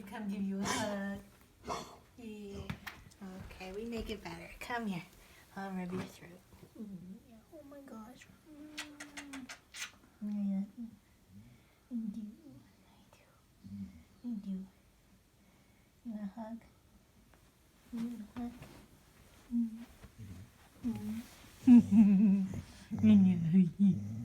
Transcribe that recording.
come give you a hug. Yeah. Okay, we make it better. Come here. I'll rub your throat. Oh my gosh. Yeah. I do. I do. You want a hug? You want a hug? I know.